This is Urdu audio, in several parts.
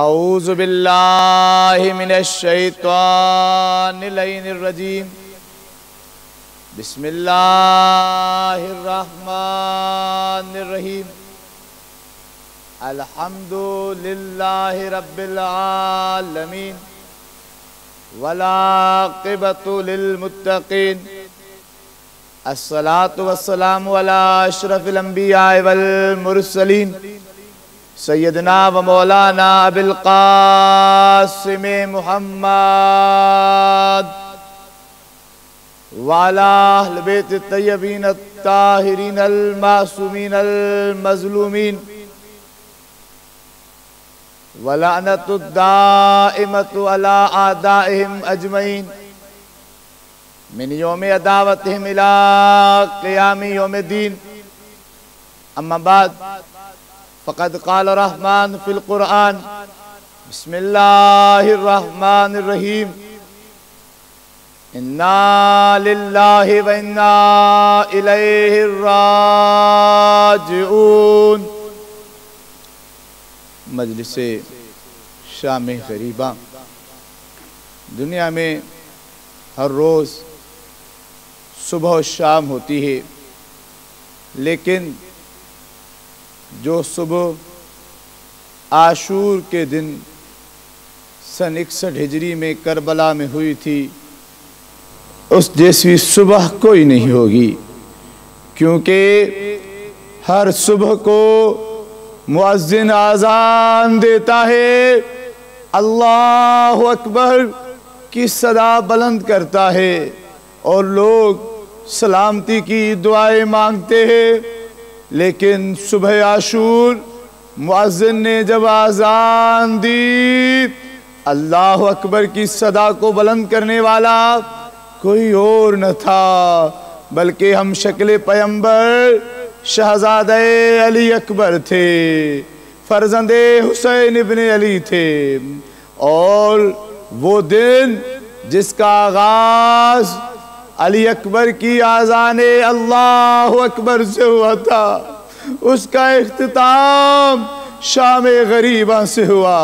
اعوذ باللہ من الشیطان اللعین الرجیم بسم اللہ الرحمن الرحیم الحمدللہ رب العالمین والعاقبۃ للمتقین الصلاۃ والسلام علی اشرف الانبیاء والمرسلین سیدنا و مولانا ابی القاسم محمد وعلی اہل بیت الطیبین الطاہرین المعصومین المظلومین ولعنت الدائمۃ علی اعدائہم اجمعین من یوم عداوتہم الی قیام یوم الدین اما بعد فقد قال الرحمن فی القرآن بسم اللہ الرحمن الرحیم انا للہ و انا الیہ راجعون۔ مجلس شام غریبہ دنیا میں ہر روز صبح و شام ہوتی ہے، لیکن جو صبح عاشور کے دن سن 61 ہجری میں کربلا میں ہوئی تھی، اس جیسی صبح کوئی نہیں ہوگی، کیونکہ ہر صبح کو مؤذن اذان دیتا ہے، اللہ اکبر کی صدا بلند کرتا ہے اور لوگ سلامتی کی دعائیں مانگتے ہیں، لیکن صبح عاشور مؤذن نے جب اذان دی، اللہ اکبر کی صدا کو بلند کرنے والا کوئی اور نہ تھا بلکہ ہم شکل پیمبر شہزادہ علی اکبر تھے، فرزند حسین ابن علی تھے، اور وہ دن جس کا آغاز علی اکبر کی آذان اللہ اکبر سے ہوا تھا، اس کا اختتام شام غریبہ سے ہوا۔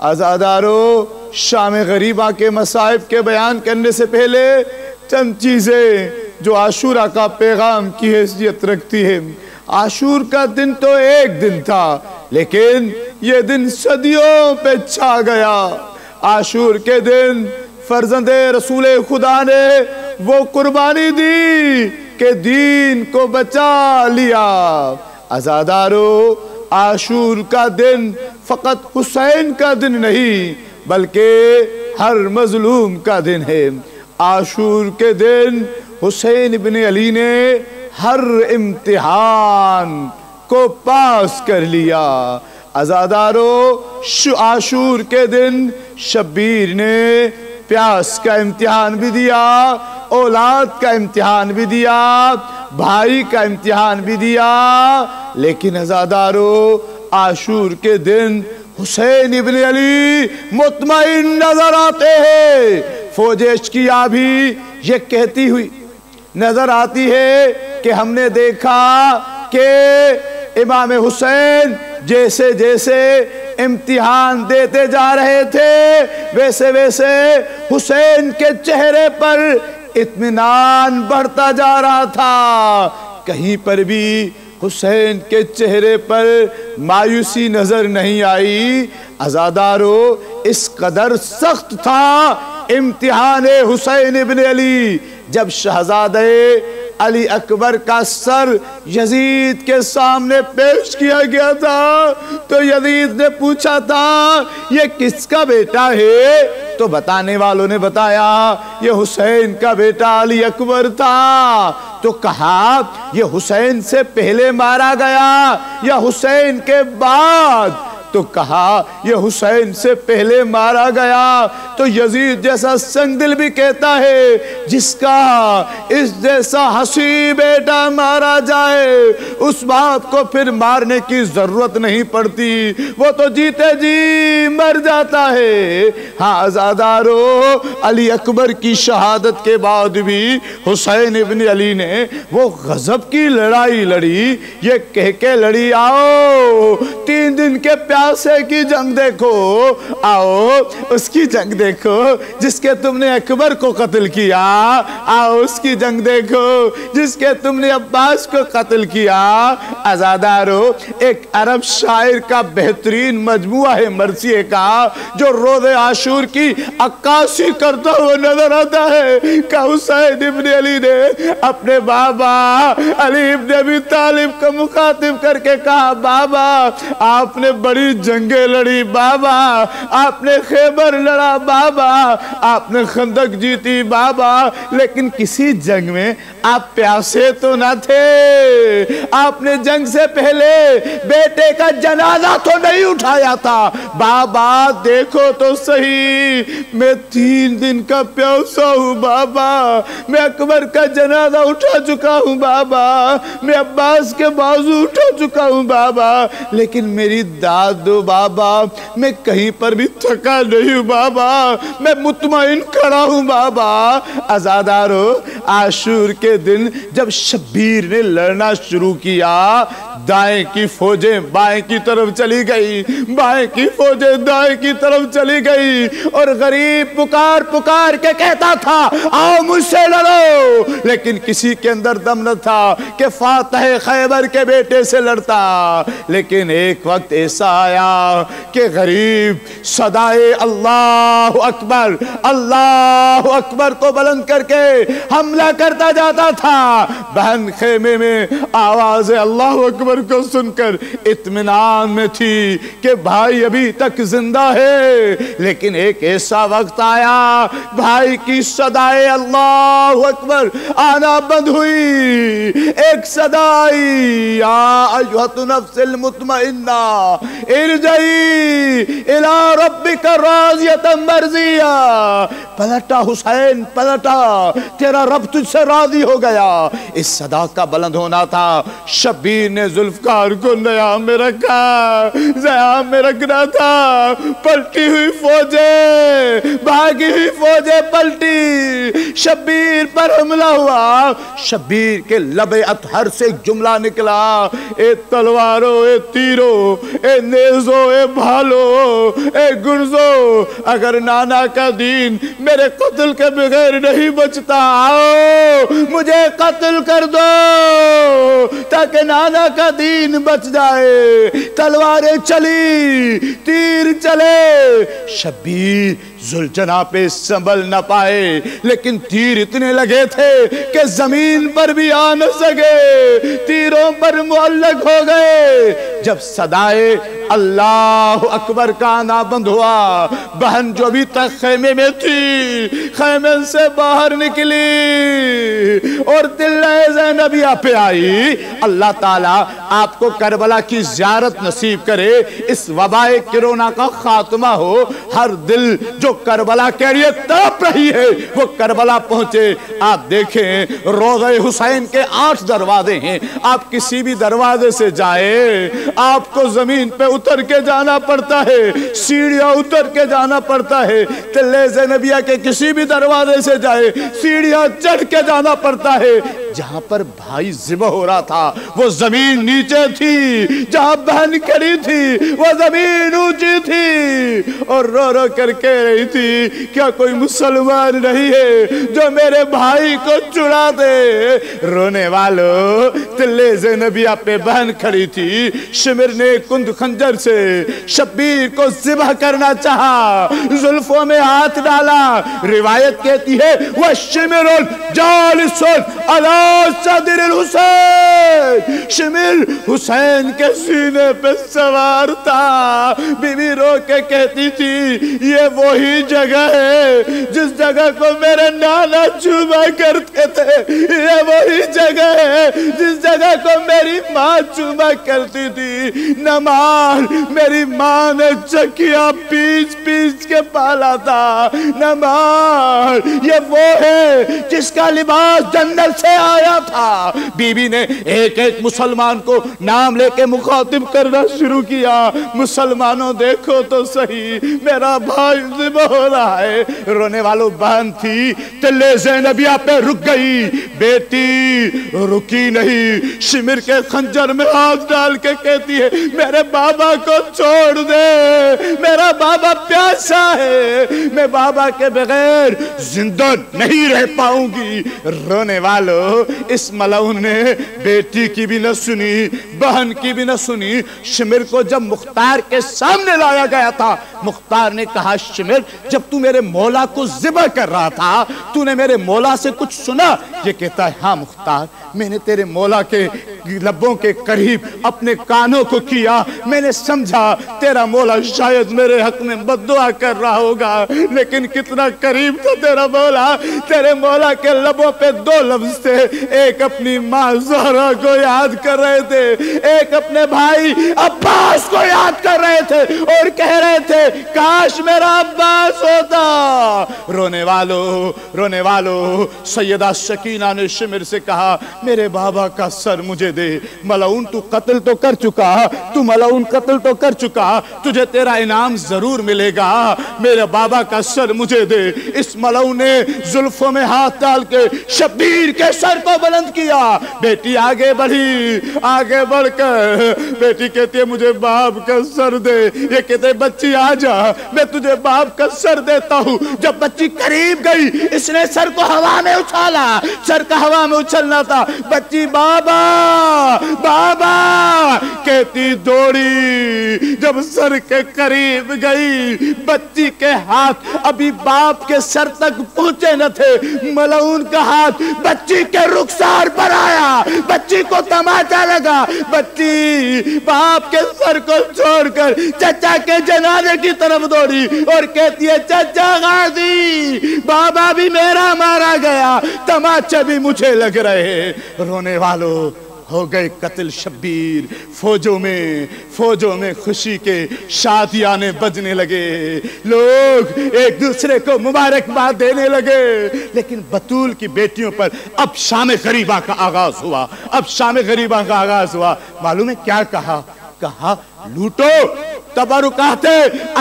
عزادارو، شام غریبہ کے مصائب کے بیان کرنے سے پہلے چند چیزیں جو عاشورہ کا پیغام کی حیثیت رکھتی ہے۔ عاشور کا دن تو ایک دن تھا، لیکن یہ دن صدیوں پہ چھا گیا۔ عاشور کے دن فرزند رسول خدا نے وہ قربانی دی کہ دین کو بچا لیا۔ عزادارو، عاشور کا دن فقط حسین کا دن نہیں بلکہ ہر مظلوم کا دن ہے۔ عاشور کے دن حسین ابن علی نے ہر امتحان کو پاس کر لیا۔ عزادارو، عاشور کے دن شبیر نے پیاس کا امتحان بھی دیا، اولاد کا امتحان بھی دیا، بھائی کا امتحان بھی دیا، لیکن عزادارو، عاشور کے دن حسین ابن علی مطمئن نظر آتے ہیں۔ فوج اشقیاء بھی یہ کہتی ہوئی نظر آتی ہے کہ ہم نے دیکھا کہ امام حسین جیسے جیسے امتحان دیتے جا رہے تھے، ویسے ویسے حسین کے چہرے پر اطمینان بڑھتا جا رہا تھا، کہیں پر بھی حسین کے چہرے پر مایوسی نظر نہیں آئی۔ عزادارو، اس قدر سخت تھا امتحان حسین ابن علی، جب شہزادہ علی اکبر کا سر یزید کے سامنے پیش کیا گیا تھا تو یزید نے پوچھا تھا یہ کس کا بیٹا ہے؟ تو بتانے والوں نے بتایا یہ حسین کا بیٹا علی اکبر تھا۔ تو کہا یہ حسین سے پہلے مارا گیا یا حسین کے بعد؟ تو کہا یہ حسین سے پہلے مارا گیا۔ تو یزید جیسا سنگ دل بھی کہتا ہے جس کا اس جیسا حسی بیٹا مارا جائے اس باپ کو پھر مارنے کی ضرورت نہیں پڑتی، وہ تو جیتے جی مر جاتا ہے۔ ہاں عزادارو، علی اکبر کی شہادت کے بعد بھی حسین ابن علی نے وہ غضب کی لڑائی لڑی، یہ کہہ کے لڑی، آؤ 3 دن کے پیارے پیاسے کی جنگ دیکھو، آؤ اس کی جنگ دیکھو جس کے تم نے اکبر کو قتل کیا، آؤ اس کی جنگ دیکھو جس کے تم نے عباس کو قتل کیا۔ عزادارو، ایک عرب شاعر کا بہترین مجموعہ ہے مرثیے کا جو روز عاشور کی عکاسی کرتا ہوا نظر آتا ہے کہ حسین ابن علی نے اپنے بابا علی ابن ابی طالب کو مخاطب کر کے کہا، بابا آپ نے بڑی جنگیں لڑی، بابا آپ نے خیبر لڑا، بابا آپ نے خندق جیتی، بابا لیکن کسی جنگ میں آپ پیاسے تو نہ تھے، آپ نے جنگ سے پہلے بیٹے کا جنازہ تو نہیں اٹھایا تھا، بابا دیکھو تو صحیح میں 3 دن کا پیاسا ہوں، بابا میں اکبر کا جنازہ اٹھا چکا ہوں، بابا میں عباس کے بازو اٹھا چکا ہوں، بابا لیکن میری داد دو بابا، میں کہیں پر بھی تھکا نہیں ہوں، بابا میں مطمئن کھڑا ہوں، بابا۔ عزادارو، عاشور کے دن جب شبیر نے لڑنا شروع کیا، دائیں کی فوجیں بائیں کی طرف چلی گئی، بائیں کی فوجیں دائیں کی طرف چلی گئی، اور غریب پکار پکار کے کہتا تھا آؤ مجھ سے لڑو، لیکن کسی کے اندر دم نہ تھا کہ فاتح خیبر کے بیٹے سے لڑتا۔ لیکن ایک وقت ایسا آیا کہ غریب صدائے اللہ اکبر اللہ اکبر کو بلند کر کے حملہ کرتا جاتا تھا۔ بہن خیمے میں آواز اللہ اکبر کو سن کر اطمینان میں تھی کہ بھائی ابھی تک زندہ ہے، لیکن ایک ایسا وقت آیا بھائی کی صدائے اللہ اکبر آنا بند ہوئی، ایک صدا آئی، یا ایھۃ النفس المطمئنہ ارجعی الی ربک راضیۃ مرضیہ، پلٹا حسین پلٹا، تیرا رب تجھ سے راضی ہو گیا۔ اس صدا کا بلند ہونا تھا۔ شبیر نے ذوالفقار کو نیام میں رکھا، زیام میں رکھنا تھا، پلٹی ہوئی فوجیں بھاگی ہوئی فوجیں پلٹی، شبیر پر حملہ ہوا۔ شبیر کے لب اطہر سے ایک جملہ نکلا، اے تلواروں اے تیروں اے نیزوں اے بھالو اے گرزو، اگر نانا کا دین میرے قتل کے بغیر نہیں بچتا، آؤ مجھے قتل کر دو تاکہ نانا کا دین بچ جائے۔ تلواریں چلی، تیر چلے، شبیر ذوالجناح پہ سنبھل نہ پائے، لیکن تیر اتنے لگے تھے کہ زمین پر بھی آ نہ سکے، تیروں پر معلق ہو گئے۔ جب صدائے اللہ اکبر کا آنا بند ہوا، بہن جو بھی تک خیمے میں تھی خیمے سے باہر نکلی اور دلہ زینبیہ پہ آئی۔ اللہ تعالیٰ آپ کو کربلا کی زیارت نصیب کرے، اس وبائے کرونا کا خاتمہ ہو، ہر دل جو کربلا کے لیے تڑپ رہی ہے وہ کربلا پہنچے۔ آپ دیکھیں روضہ حسین کے 8 دروازے ہیں، آپ کسی بھی دروازے سے جائیں آپ کو زمین پہ اتر کے جانا پڑتا ہے، سیڑھیاں اتر کے جانا پڑتا ہے۔ تلے زینبیہ کے کسی بھی دروازے سے جائے سیڑھیاں چڑھ کے جانا پڑتا ہے۔ جہاں پر بھائی ذبح ہو رہا تھا وہ زمین نیچے تھی، جہاں بہن کھڑی تھی وہ زمین اونچی تھی، اور رو رو کر کہہ رہی تھی کیا کوئی مسلمان نہیں ہے جو میرے بھائی کو چھڑا دے۔ رونے والوں، تلے زینبیہ پہ بہن کھڑی تھی، شمر نے کند خنجر سے شبیر کو ذبح کرنا چاہا، زلفوں میں ہاتھ ڈالا۔ روایت کہتی ہے وَالشِّمِرُ جَالِسٌ عَلَى صَدْرِ الْحُسَيْنِ، شمر حسین کے سینے پہ سوار تھا۔ بی بی رو کے کہتی تھی یہ وہی جگہ ہے جس جگہ کو میرے نانا چوما کرتے تھے، یہ وہی جگہ ہے جس جگہ کو میری ماں چوما کرتی تھی۔ نماز میری ماں نے چکیا پیچ پیچ کے پالا تھا، نماز یہ وہ ہے جس کا لباس جنت سے آیا تھا۔ بیوی نے ایک ایک مسلمان کو نام لے کے مخاطب کرنا شروع کیا، مسلمانوں دیکھو تو صحیح، میرا بھائی ذبح ہو رہا ہے۔ رونے والوں بہن تھی، تلے زینبیہ پہ رک گئی، بیٹی رکی نہیں، شمر کے خنجر میں ہاتھ ڈال کے کہتی ہے میرے بابا کو چھوڑ دے، میرا بابا پیاسا ہے، میں بابا کے بغیر زندہ نہیں رہ پاؤں گی۔ رونے والوں، اس ملعون نے بیٹی کی بھی نہ سنی، بہن کی بھی نہ سنی۔ شمر کو جب مختار کے سامنے لایا گیا تھا، مختار نے کہا شمر جب تو میرے مولا کو ذبح کر رہا تھا تو نے میرے مولا سے کچھ سنا؟ یہ کہتا ہے ہاں مختار، میں نے تیرے مولا کے لبوں کے قریب اپنے کانوں کو کیا، میں نے سمجھا تیرا مولا شاید میرے حق میں بد دعا کر رہا ہوگا، لیکن کتنا قریب تھا تیرا مولا۔ تیرے مولا کے لبوں پہ دو لفظ تھے، ایک اپنی ماں زہرا کو یاد کر رہے تھے، ایک اپنے بھائی عباس کو یاد کر رہے تھے اور کہہ رہے تھے کاش میرا عباس ہوتا۔ رونے والوں سیدہ سکینہ نے شمر سے کہا میرے بابا کا سر مجھے دے۔ ملعون تو قتل تو کر چکا، تو ملعون قتل تو کر چکا، تجھے تیرا انعام ضرور ملے گا، میرے بابا کا سر مجھے دے۔ اس ملعون نے زلفوں میں ہاتھ ڈال کے شبیر کے سر کو بلند کیا۔ بیٹی آگے بڑھی، آگے بڑھ کر بیٹی کہتی ہے مجھے باپ کا سر دے۔ یہ کہتے ہیں بچی آ جا، میں تجھے باپ کا سر دیتا ہوں۔ جب بچی قریب گئی اس نے سر کو ہوا میں اچھالا، سر کا ہوا میں اچھلنا تھا، بچی بابا بابا کہتی دوڑی، جب سر کے قریب گئی بچی کے ہاتھ ابھی باپ کے سر تک پہنچے نہ تھے، ملعون کا ہاتھ بچی کے رخسار پر آیا، بچی کو تماچا لگا، بچی باپ کے سر کو چھوڑ کر چچا کے جنازے کی طرف دوڑی اور کہتی ہے چچا غازی بابا بھی میرا مارا گیا، تماچے بھی مجھے لگ رہے۔ رونے والوں ہو گئے قتل شبیر، فوجوں میں خوشی کے شادیانے بجنے لگے، لوگ ایک دوسرے کو مبارکباد دینے لگے، لیکن بطول کی بیٹیوں پر اب شام غریبہ کا آغاز ہوا، معلوم ہے کیا کہا لوٹو تبرکات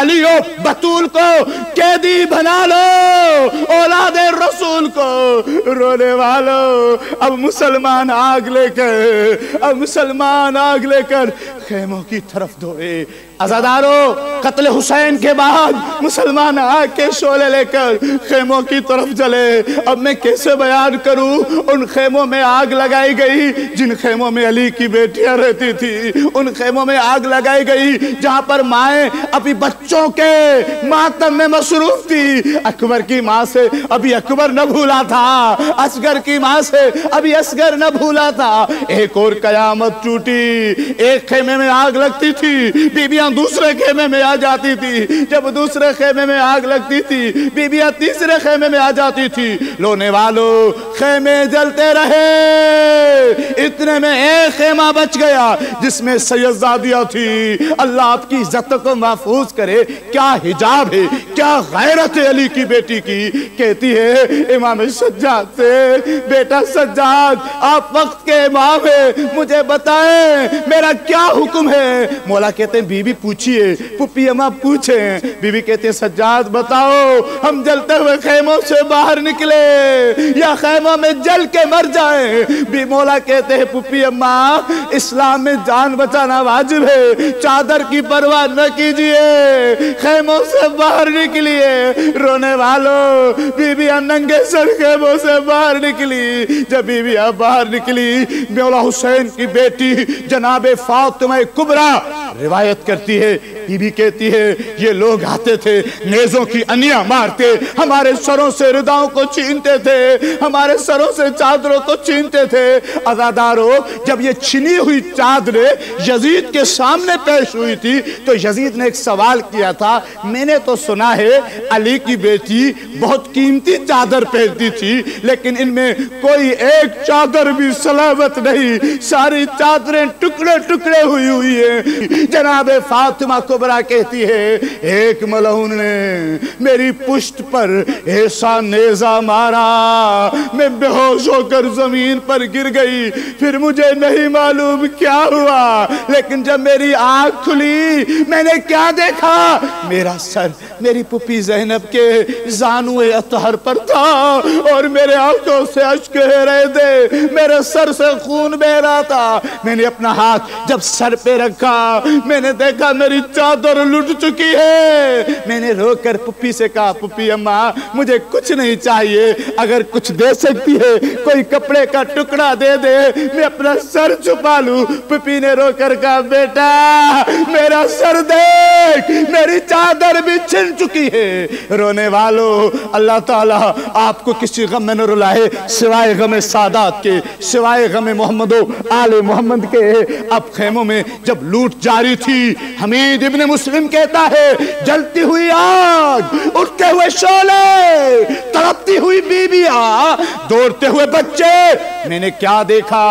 علی و بطول کو قیدی بنا لو، اولاد رسول کو۔ رونے والوں اب مسلمان آگ لے کر خیموں کی طرف دوڑے۔ عزادارو قتل حسین کے بعد مسلمان آگ کے شعلے لے کر خیموں کی طرف چلے۔ اب میں کیسے بیان کروں، ان خیموں میں آگ لگائی گئی جن خیموں میں علی کی بیٹیاں رہتی تھی، ان خیموں میں آگ لگائی گئی جہاں پر مائیں ابھی بچوں کے ماتم میں مصروف تھی۔ اکبر کی ماں سے ابھی اکبر نہ بھولا تھا، اصغر کی ماں سے ابھی اصغر نہ بھولا تھا۔ ایک اور قیامت ٹوٹی، ایک خیمے میں آگ لگتی تھی، بیبیاں دوسرے خیمے میں آ جاتی تھی، جب دوسرے خیمے میں آگ لگتی تھی بیبیاں تیسرے خیمے میں آ جاتی تھی۔ رونے والوں خیمے جلتے رہے، اتنے میں ایک خیمہ بچ گیا جس میں سیدزادیاں تھی۔ اللہ آپ کی عزت کو محفوظ کرے، کیا حجاب ہے، کیا غیرت ہے علی کی بیٹی کی۔ کہتی ہے امام سجاد سے بیٹا سجاد آپ وقت کے امام ہیں، مجھے بتائیں میرا کیا حکم ہے۔ مولا کہتے ہیں بی بی پوچھئے، پپی اماں پوچھیں۔ بی بی کہتے ہیں سجاد بتاؤ ہم جلتے ہوئے خیموں سے باہر نکلے یا خیموں میں جل کے مر جائیں۔ بی مولا کہتے ہیں پپی اماں اسلام میں جان بچانا واجب ہے، چادر کی پرواہ نہ کیجئے، خیموں سے باہر نکلیے۔ رونے والوں بی بی ننگے سر خیموں سے باہر نکلی۔ جب بی بی باہر نکلی مولا حسین کی بیٹی جناب فاطمہ کبریٰ روایت کرتی ہے، بی بی کہتی ہے یہ لوگ آتے تھے نیزوں کی انیاں مارتے، ہمارے سروں سے رداؤں کو چھینتے تھے، ہمارے سروں سے چادروں کو چھینتے تھے۔ عزادارو جب یہ چھنی ہوئی چادریں یزید کے سامنے پیش ہوئی تھی تو یزید نے ایک سوال کیا تھا، میں نے تو سنا ہے علی کی بیٹی بہت قیمتی چادر پہنتی تھی لیکن ان میں کوئی ایک چادر بھی سلامت نہیں، ساری چادریں ٹکڑے ٹکڑے ہوئی ہیں۔ جناب فاطمہ کبریٰ کہتی ہے ایک ملعون نے میری پشت پر ایسا نیزہ مارا میں بے ہوش ہو کر زمین پر گر گئی، پھر مجھے نہیں معلوم کیا ہوا، لیکن جب میری آنکھ کھلی میں نے کیا دیکھا، میرا سر میری پھپھی زینب کے زانوئے اطہر پر تھا اور میرے آنکھوں سے اشک بہہ رہے تھے، میرے سر سے خون بہہ رہا تھا۔ میں نے اپنا ہاتھ جب سر پہ رکھا میں نے دیکھا میری چادر لٹ چکی ہے۔ میں نے رو کر پھپھی سے کہا پھپھی اماں مجھے کچھ نہیں چاہیے، اگر کچھ دے سکتی ہے کوئی کپڑے کا ٹکڑا دے دے میں اپنا سر چھپا لوں۔ پھپھی نے رو کر کہا بیٹا میرا سر دیکھ، میری چادر بھی چھن چکی ہے۔ رونے والوں اللہ تعالیٰ آپ کو کسی غم میں نہ رلائے سوائے غم سادات کے، سوائے غم محمد و آل محمد کے۔ اب خیموں میں جب لوٹ جاری تھی، حمید ابن مسلم کہتا ہے جلتی ہوئی آگ، اٹھتے ہوئے شعلے، تڑپتی ہوئی بیویاں، دوڑتے ہوئے بچے، میں نے کیا دیکھا،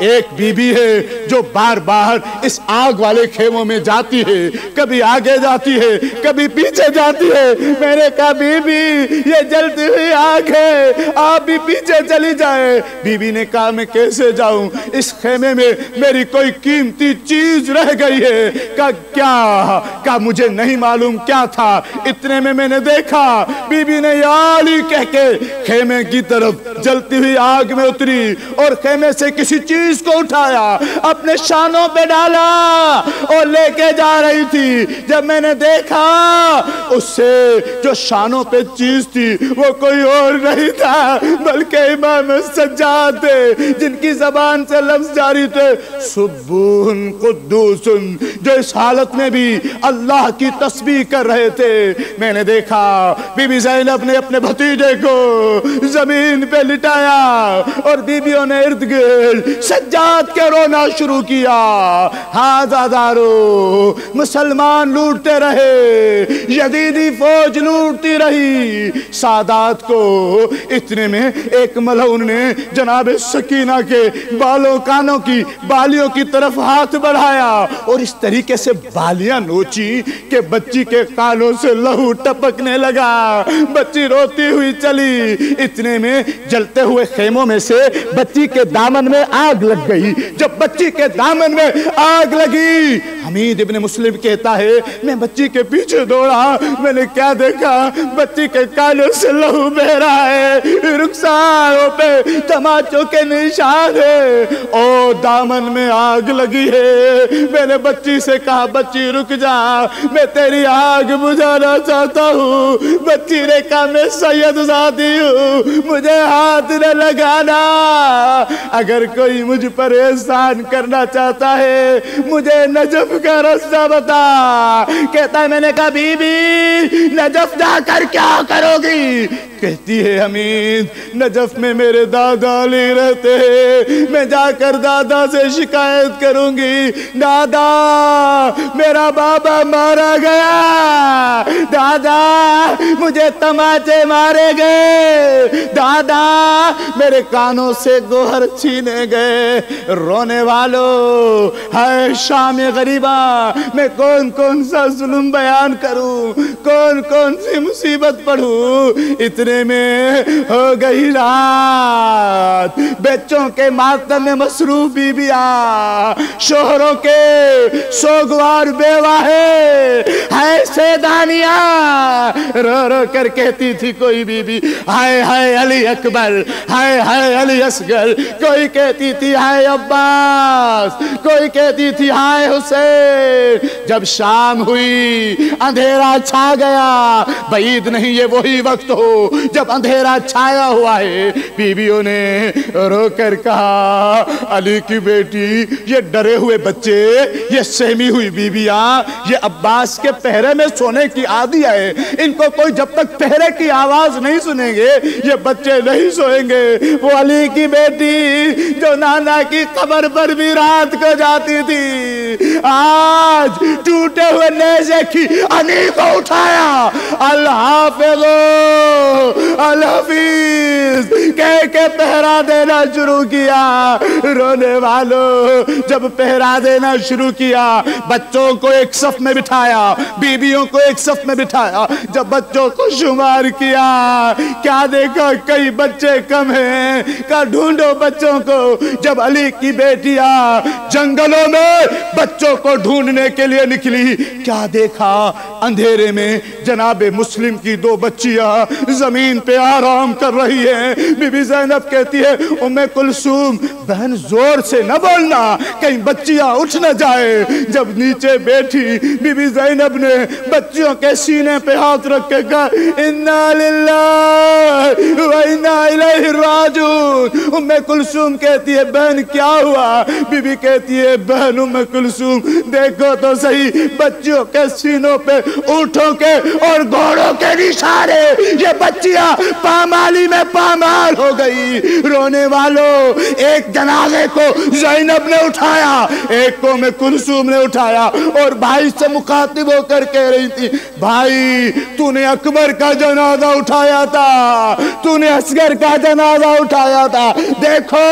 ایک بی بی ہے جو بار بار اس آگ والے خیموں میں جاتی ہے، کبھی آگے جاتی ہے کبھی پیچھے جاتی ہے۔ میں نے کہا بی بی یہ جلتی ہوئی آگ ہے، آپ بھی پیچھے چلی جائے۔ بی بی نے کہا میں کیسے جاؤں، اس خیمے میں میری کوئی قیمتی چیز رہ گئی ہے۔ کہا کیا؟ کہا مجھے نہیں معلوم کیا تھا، اتنے میں نے دیکھا۔ بی بی نے یا علی کہہ کے خیمے کی طرف جلتی ہوئی آگ میں اتری اور خیمے سے کسی چیز کو اٹھایا، اپنے شانوں پہ ڈالا اور لے کے جا رہی تھی۔ جب میں نے دیکھا اس سے جو شانوں پہ چیز تھی وہ کوئی اور نہیں تھا بلکہ امام سجاد تھے، جن کی زبان سے لفظ جاری تھے سبوح قدوس، جو اس حالت میں بھی اللہ کی تسبیح کر رہے تھے۔ میں نے دیکھا بی بی زینب نے اپنے بھتیجے کو زمین پہ لٹایا اور بیویوں نے ارد گرد سجاد کے رونا شروع کیا۔ ہاں دادارو مسلمان لوٹتے رہے، یزیدی فوج لوٹتی رہی سادات کو۔ اتنے میں ایک ملعون نے جناب سکینہ کے بالوں کانوں کی بالیوں کی طرف ہاتھ بڑھایا اور اس طریقے سے بالیاں نوچی کہ بچی کے کانوں سے لہو ٹپکنے لگا، بچی روتی ہوئی چلی۔ اتنے میں جلتے ہوئے خیموں میں سے بچی کے دامن میں آگ لگ گئی۔ جب بچی کے دامن میں آگ لگی حمید ابن مسلم کہتا ہے میں بچی کے پیچھے دوڑا، میں نے کیا دیکھا، بچی کے کانوں سے لہو بہہ رہا ہے، رخساروں پہ تماچوں کے نشان ہے اور دامن میں آگ لگی ہے۔ میں نے بچی سے کہا بچی رک جا، میں تیری آگ بجھانا چاہتا ہوں۔ بچی نے کہا میں سید زادی ہوں، مجھے ہاتھ نہ لگانا، اگر کوئی مجھ پر احسان کرنا چاہتا ہے مجھے نجف کا راستہ بتا۔ کہتا ہے میں نے کہا بی بی نجف جا کر کیا کرو گی؟ کہتی ہے حمید نجف میں میرے دادا علی رہتے ہیں، میں جا کر دادا سے شکایت کروں گی، دادا میرا بابا مارا گیا، دادا مجھے تماچے مارے گئے، دادا میرے کانوں سے گوہر چھینے گئے۔ رونے والوں ہائے شام غریبہ، میں کون کون سا ظلم بیان کروں، کون کون سی مصیبت پڑھوں۔ اتنے میں ہو گئی رات، بچوں کے ماتم میں مصروف بیویاں، شوہروں کے سوگوار بیوہ ہے سیدانیاں، رو رو کر کہتی تھی کوئی بی بی ہائے ہائے علی اکبر، ہائے ہائے علی اصغر، کوئی کہتی تھی ہائے عباس، کوئی کہتی تھی ہائے حسین۔ جب شام ہوئی اندھیرا چھا گیا، بعید نہیں یہ وہی وقت ہو جب اندھیرا چھایا ہوا ہے، بیویوں نے رو کر کہا علی کی بیٹی یہ ڈرے ہوئے بچے، یہ سہمی ہوئی بیویاں، یہ عباس کے پہرے میں سونے کی عادی ہے، ان کو کوئی جب تک پہرے کی آواز نہیں سنیں گے یہ بچے نہیں سوئیں گے۔ وہ علی کی بیٹی جو نانا کی قبر پر بھی رات کو جاتی تھی، آج ٹوٹے ہوئے نیزے کی علی کو اٹھایا، الحافظ الحفیظ کہہ کے پہرا دینا شروع کیا۔ رونے والوں جب پہرا دینا شروع کیا، بچوں کو ایک صف میں بٹھایا، بیویوں کو ایک صف میں بٹھایا، جب بچوں کو شمار کیا، کیا دیکھا کئی بچے کم ہیں، کہا ڈھونڈو بچوں کو۔ جب علی کی بیٹیاں جنگلوں میں بچوں کو ڈھونڈنے کے لیے نکلی، کیا دیکھا اندھیرے میں جناب مسلم کی دو بچیاں زمین پہ آرام کر رہی ہیں۔ بی بی زینب کہتی ہے ام کلثوم بہن زور سے نہ بولنا کہیں بچیاں اٹھ نہ جائے۔ جب نیچے بیٹھی بی بی زینب نے بچیوں کے سینے پہ ہاتھ رکھ کے کہا انا للہ و انا الیہ راجعون۔ ام کلثوم کہتی ہے بہن کیا ہوا؟ بی بی کہتی ہے بہن ام کلثوم دیکھو تو صحیح بچیوں کے سینوں پہ اونٹوں کے اور گھوڑوں کے نشانے، یہ بچیاں پامالی میں پامال ہو گئی۔ رونے والوں ایک جنازے کو زینب نے اٹھایا، ایک کو ام کلثوم نے اٹھایا اور بھائی سے مخاطب ہو کر کہہ رہی تھی بھائی تو نے اکبر کا جنازہ اٹھایا تھا، تو نے اصغر کا جنازہ اٹھایا تھا، دیکھو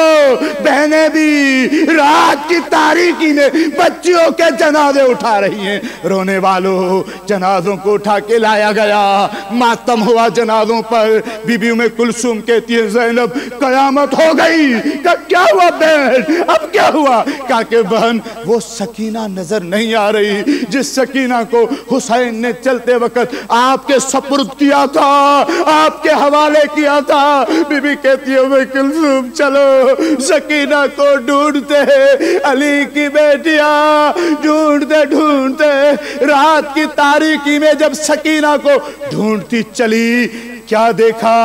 بہنیں بھی رات کی تاریکی میں بچیوں کے جنازے اٹھا رہی ہیں۔ رونے والوں جنازوں کو اٹھا کے لایا گیا، ماتم ہوا جنازوں پر۔ بی بی ام کلثوم کہتی ہے زینب قیامت ہو گئی۔ کہا کیا ہوا بہن اب کیا ہوا؟ کہا کہ بہن وہ سکینہ نظر نہیں آ رہی جس سکینہ کو حسین نے چلتے وقت آپ کے سپرد کیا تھا، آپ کے حوالے کیا تھا۔ بی بی کہتی ہے ام کلثوم چلو سکینہ کو ڈھونڈتے ہیں۔ علی کی بیٹیاں ڈھونڈتے ڈھونڈتے رات کی تاریکی میں جب سکینہ کو ڈھونڈتی چلی، کیا دیکھا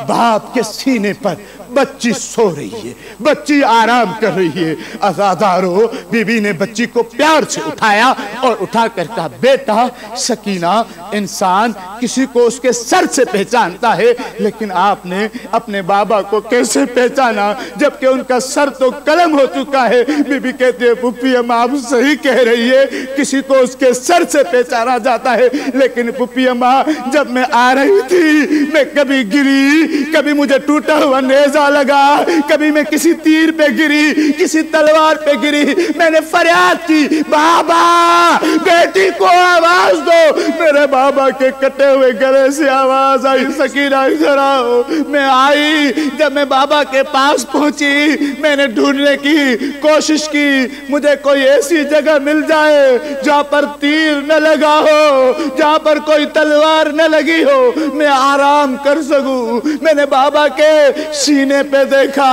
باپ کے سینے پر بچی سو رہی ہے، بچی آرام کر رہی ہے۔ عزادارو بی بی نے بچی کو پیار سے اٹھایا اور اٹھا کر کہا بیٹا سکینہ انسان کسی کو اس کے سر سے پہچانتا ہے لیکن آپ نے اپنے بابا کو کیسے پہچانا جبکہ ان کا سر تو قلم ہو چکا ہے؟ بی بی کہتے ہیں پھپھی اماں آپ صحیح کہہ رہی ہے، کسی کو اس کے سر سے پہچانا جاتا ہے لیکن پھپھی اماں جب میں آ رہی تھی میں کبھی گری، کبھی مجھے ٹوٹا ہوا نیزہ لگا، کبھی میں کسی تیر پہ گری، کسی تلوار پہ گری، میں نے فریاد کی بابا بیٹی کو آواز دو، میرے بابا کے کٹے ہوئے گلے سے آواز آئی سکینہ ادھر آؤ۔ میں آئی، جب میں بابا کے پاس پہنچی میں نے ڈھونڈنے کی کوشش کی، مجھے کوئی ایسی جگہ مل جائے جہاں پر تیر نہ لگا ہو، جہاں پر کوئی تلوار نہ لگی ہو، میں آرام کر سکوں۔ میں نے بابا کے سینے پہ دیکھا،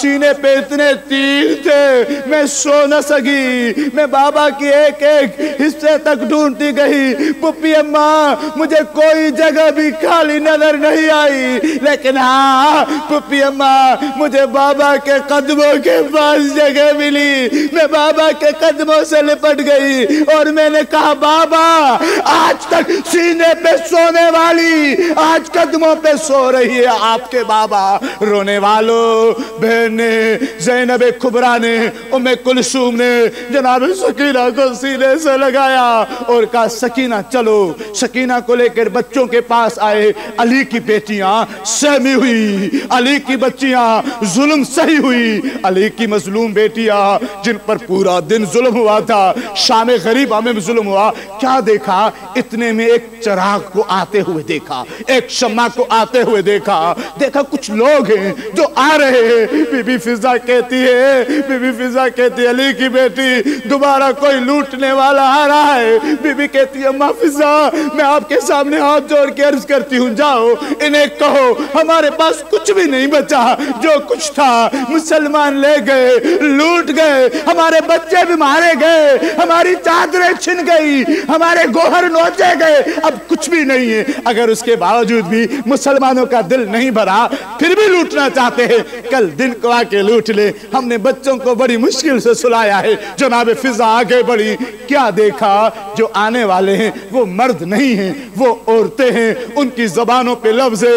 سینے پہ اتنے تیر تھے میں سو نہ سکی، میں بابا کی ایک ایک حصے تک ڈھونڈتی گئی۔ پھپھی اماں مجھے کوئی جگہ بھی خالی نظر نہیں آئی لیکن ہاں پھپھی اماں مجھے بابا کے قدموں کے پاس جگہ ملی، میں بابا کے قدموں سے لپٹ گئی اور میں نے کہا بابا آج تک سینے پہ سونے والی آج قدموں پہ سو رہی ہے آپ کے بابا۔ رونے والوں بہن نے زینب کبریٰ نے ام کلثوم نے جناب سکینہ کو سینے سے لگایا اور کہا سکینہ چلو۔ سکینہ کو لے کر بچوں کے پاس آئے، علی کی بیٹیاں سہمی ہوئی، علی کی بچیاں ظلم سہی ہوئی، علی کی مظلوم بیٹیاں جن پر پورا دن ظلم ہوا تھا، شام غریبہ میں ظلم ہوا، کیا دیکھا اتنے میں ایک چراغ کو آتے ہوئے دیکھا، ایک شمع کو آتے ہوئے دیکھا، دیکھا کچھ لوگ ہیں جو آ رہے ہیں۔ بی بی فضا کہتی ہے، بی بی فضا کہتی ہے علی کی بیٹی دوبارہ کوئی لوٹنے والا آ رہا ہے۔ بی بی کہتی ہے اماں فضا میں آپ کے سامنے ہاتھ جوڑ کے عرض کرتی ہوں جاؤ انہیں کہو ہمارے پاس کچھ بھی نہیں بچا، جو کچھ تھا مسلمان لے گئے، لوٹ گئے، ہمارے بچے بھی مارے گئے، ہماری چادریں چھن گئی، ہمارے گوہر نوچے گئے، اب کچھ بھی نہیں ہے۔ اگر اس کے باوجود بھی مسلمانوں کا دل نہیں بھرا پھر بھی لوٹنا چاہتے ہیں، کل دن کو آ کے لوٹ لے، ہم نے بچوں کو بڑی مشکل سے سلایا ہے۔ جناب فضا آگے بڑھی، کیا دیکھا جو آنے والے ہیں وہ مرد نہیں ہیں، وہ عورتیں ہیں، ان کی زبانوں پہ لفظ ہے